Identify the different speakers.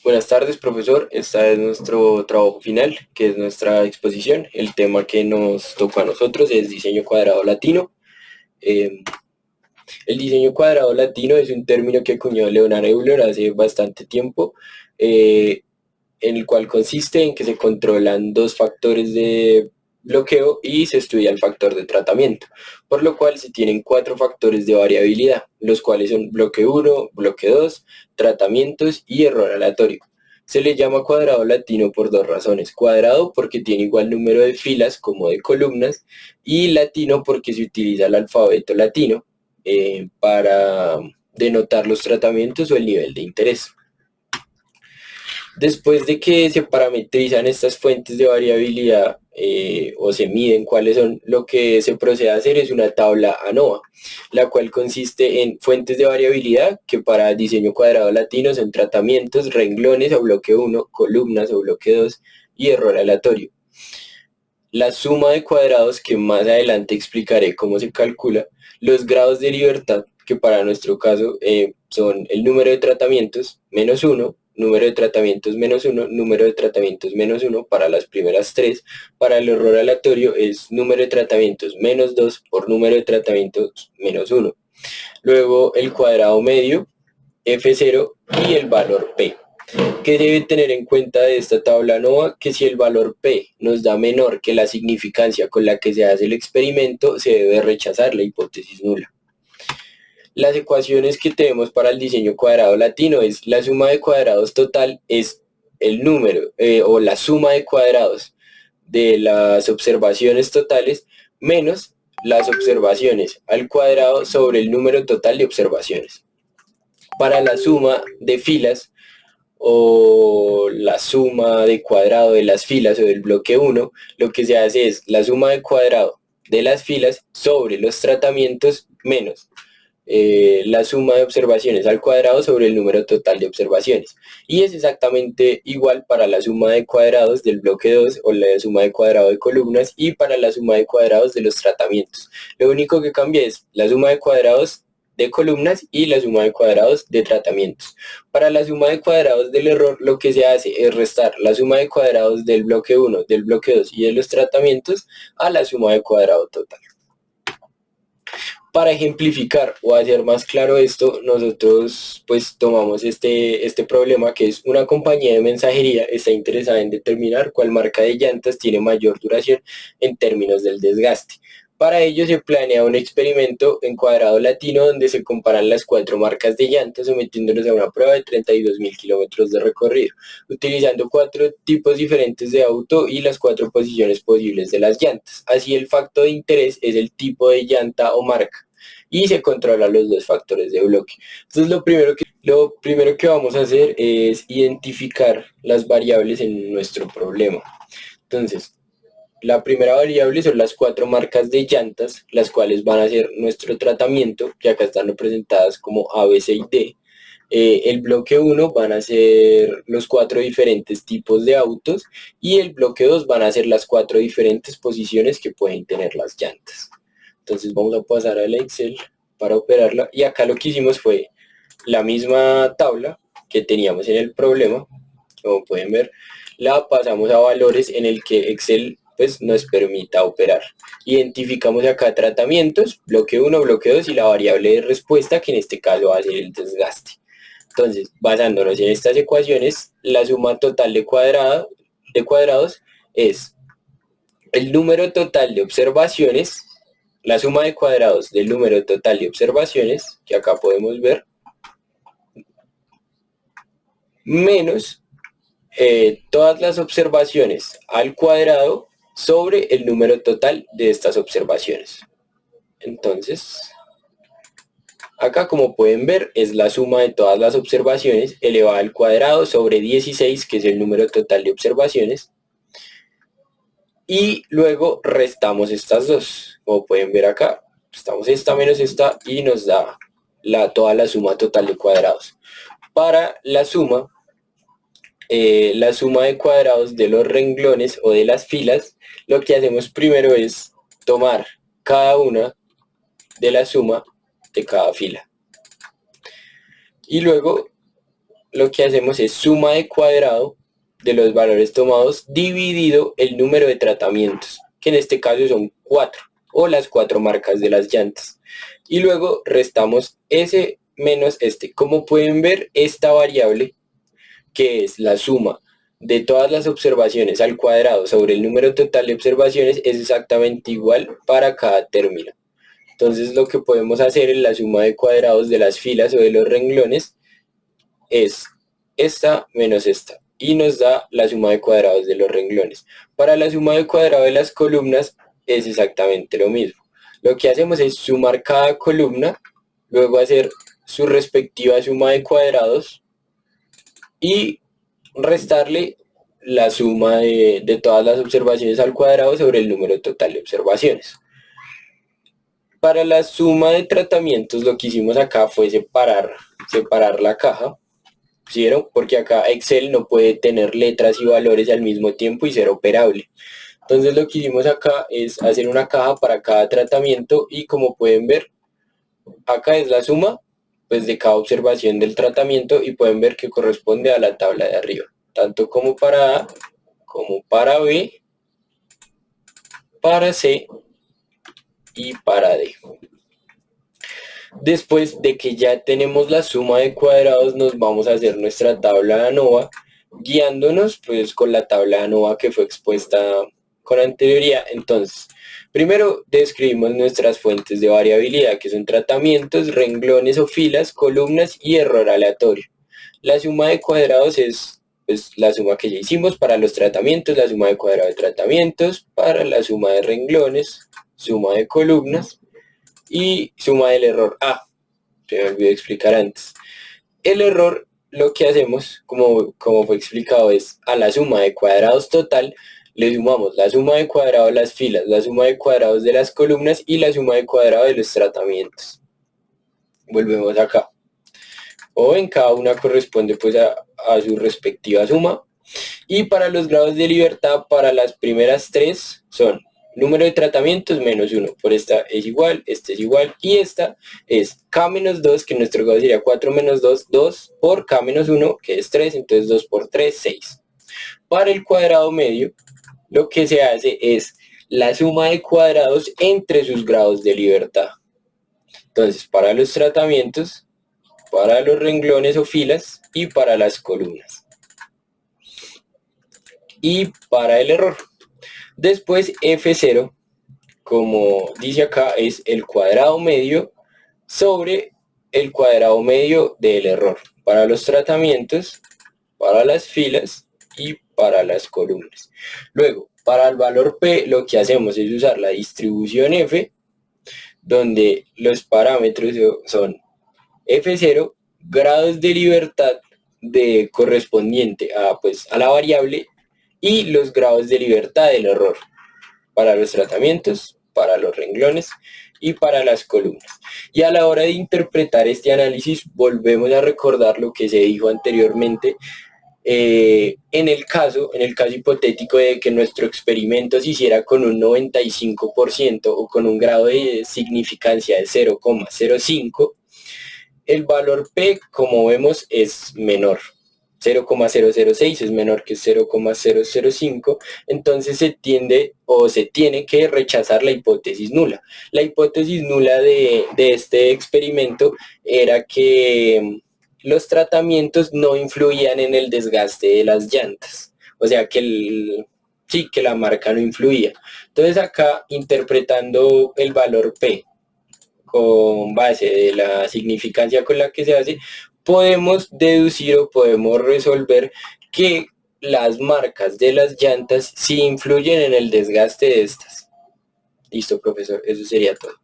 Speaker 1: Buenas tardes, profesor. Este es nuestro trabajo final, que es nuestra exposición. El tema que nos tocó a nosotros es diseño cuadrado latino. Eh, el diseño cuadrado latino es un término que acuñó Leonard Euler hace bastante tiempo, eh, en el cual consiste en que se controlan dos factores de bloqueo y se estudia el factor de tratamiento, por lo cual se tienen cuatro factores de variabilidad, los cuales son bloque uno, bloque 2, tratamientos y error aleatorio. Se le llama cuadrado latino por dos razones: cuadrado porque tiene igual número de filas como de columnas, y latino porque se utiliza el alfabeto latino para denotar los tratamientos o el nivel de interés. Después de que se parametrizan estas fuentes de variabilidad o se miden cuáles son, lo que se procede a hacer es una tabla ANOVA, la cual consiste en fuentes de variabilidad que para diseño cuadrado latino son tratamientos, renglones o bloque uno, columnas o bloque 2 y error aleatorio. La suma de cuadrados, que más adelante explicaré cómo se calcula, los grados de libertad, que para nuestro caso son el número de tratamientos menos uno, número de tratamientos menos uno, número de tratamientos menos uno para las primeras tres. Para el error aleatorio es número de tratamientos menos 2 por número de tratamientos menos uno. Luego el cuadrado medio, F0 y el valor P. ¿Qué debe tener en cuenta de esta tabla ANOVA? Que si el valor P nos da menor que la significancia con la que se hace el experimento, se debe rechazar la hipótesis nula. Las ecuaciones que tenemos para el diseño cuadrado latino es la suma de cuadrados total es el número o la suma de cuadrados de las observaciones totales menos las observaciones al cuadrado sobre el número total de observaciones. Para la suma de filas o la suma de cuadrado de las filas o del bloque uno, lo que se hace es la suma de cuadrado de las filas sobre los tratamientos menos la suma de observaciones al cuadrado sobre el número total de observaciones. Y es exactamente igual para la suma de cuadrados del bloque 2 o la suma de cuadrado de columnas y para la suma de cuadrados de los tratamientos. Lo único que cambia es la suma de cuadrados de columnas y la suma de cuadrados de tratamientos. Para la suma de cuadrados del error, lo que se hace es restar la suma de cuadrados del bloque 1, del bloque 2 y de los tratamientos a la suma de cuadrado total. Para ejemplificar o hacer más claro esto, nosotros pues tomamos este problema, que es una compañía de mensajería está interesada en determinar cuál marca de llantas tiene mayor duración en términos del desgaste. Para ello se planea un experimento en cuadrado latino donde se comparan las cuatro marcas de llantas sometiéndolos a una prueba de 32.000 kilómetros de recorrido, utilizando cuatro tipos diferentes de auto y las cuatro posiciones posibles de las llantas. Así el factor de interés es el tipo de llanta o marca y se controlan los dos factores de bloque. Entonces lo primero que vamos a hacer es identificar las variables en nuestro problema. Entonces, la primera variable son las cuatro marcas de llantas, las cuales van a ser nuestro tratamiento, que acá están representadas como A, B, C y D. El bloque uno van a ser los cuatro diferentes tipos de autos y el bloque 2 van a ser las cuatro diferentes posiciones que pueden tener las llantas. Entonces vamos a pasar al Excel para operarla y acá lo que hicimos fue la misma tabla que teníamos en el problema, como pueden ver, la pasamos a valores en el que Excel pues nos permita operar. Identificamos acá tratamientos, bloque 1, bloque 2 y la variable de respuesta, que en este caso va a ser el desgaste. Entonces, basándonos en estas ecuaciones, la suma total de cuadrados es el número total de observaciones, la suma de cuadrados del número total de observaciones, que acá podemos ver, menos todas las observaciones al cuadrado sobre el número total de estas observaciones. Entonces, acá como pueden ver es la suma de todas las observaciones elevada al cuadrado sobre 16, que es el número total de observaciones, y luego restamos estas dos. Como pueden ver acá, restamos esta menos esta y nos da toda la suma total de cuadrados. Para la suma de cuadrados de los renglones o de las filas, lo que hacemos primero es tomar cada una de la suma de cada fila. Y luego lo que hacemos es suma de cuadrado de los valores tomados dividido el número de tratamientos, que en este caso son 4, o las 4 marcas de las llantas. Y luego restamos ese menos este. Como pueden ver, esta variable, que es la suma de todas las observaciones al cuadrado sobre el número total de observaciones, es exactamente igual para cada término. Entonces lo que podemos hacer en la suma de cuadrados de las filas o de los renglones es esta menos esta, y nos da la suma de cuadrados de los renglones. Para la suma de cuadrado de las columnas es exactamente lo mismo. Lo que hacemos es sumar cada columna, luego hacer su respectiva suma de cuadrados y restarle la suma de todas las observaciones al cuadrado sobre el número total de observaciones. Para la suma de tratamientos lo que hicimos acá fue separar la caja. ¿Vieron? Porque acá Excel no puede tener letras y valores al mismo tiempo y ser operable. Entonces lo que hicimos acá es hacer una caja para cada tratamiento, y como pueden ver, acá es la suma pues de cada observación del tratamiento, y pueden ver que corresponde a la tabla de arriba, tanto como para A, como para B, para C y para D. Después de que ya tenemos la suma de cuadrados, nos vamos a hacer nuestra tabla de ANOVA, guiándonos pues con la tabla de ANOVA que fue expuesta con anterioridad. Entonces, primero describimos nuestras fuentes de variabilidad, que son tratamientos, renglones o filas, columnas y error aleatorio. La suma de cuadrados es pues la suma que ya hicimos para los tratamientos, la suma de cuadrado de tratamientos, para la suma de renglones, suma de columnas y suma del error. Se me olvidó explicar antes. El error, lo que hacemos, como fue explicado, es a la suma de cuadrados total le sumamos la suma de cuadrado de las filas, la suma de cuadrados de las columnas y la suma de cuadrado de los tratamientos. Volvemos acá. O en cada una corresponde pues a su respectiva suma. Y para los grados de libertad, para las primeras tres son número de tratamientos menos 1, por esta es igual, este es igual, y esta es K menos 2, que en nuestro grado sería 4 menos 2, 2 por K menos 1, que es 3, entonces 2 por 3, 6. Para el cuadrado medio, lo que se hace es la suma de cuadrados entre sus grados de libertad. Entonces, para los tratamientos, para los renglones o filas y para las columnas. Y para el error. Después F0, como dice acá, es el cuadrado medio sobre el cuadrado medio del error. Para los tratamientos, para las filas y para las columnas. Luego, para el valor P, lo que hacemos es usar la distribución F, donde los parámetros son F0, grados de libertad correspondiente a la variable, y los grados de libertad del error para los tratamientos, para los renglones y para las columnas. Y a la hora de interpretar este análisis, volvemos a recordar lo que se dijo anteriormente. En el caso hipotético de que nuestro experimento se hiciera con un 95% o con un grado de significancia de 0,05, el valor P, como vemos, es menor. 0,006 es menor que 0,005, entonces se tiene que rechazar la hipótesis nula. La hipótesis nula de este experimento era que los tratamientos no influían en el desgaste de las llantas, o sea que la marca no influía. Entonces acá, interpretando el valor P con base de la significancia con la que se hace, podemos deducir o podemos resolver que las marcas de las llantas sí influyen en el desgaste de estas. Listo, profesor, eso sería todo.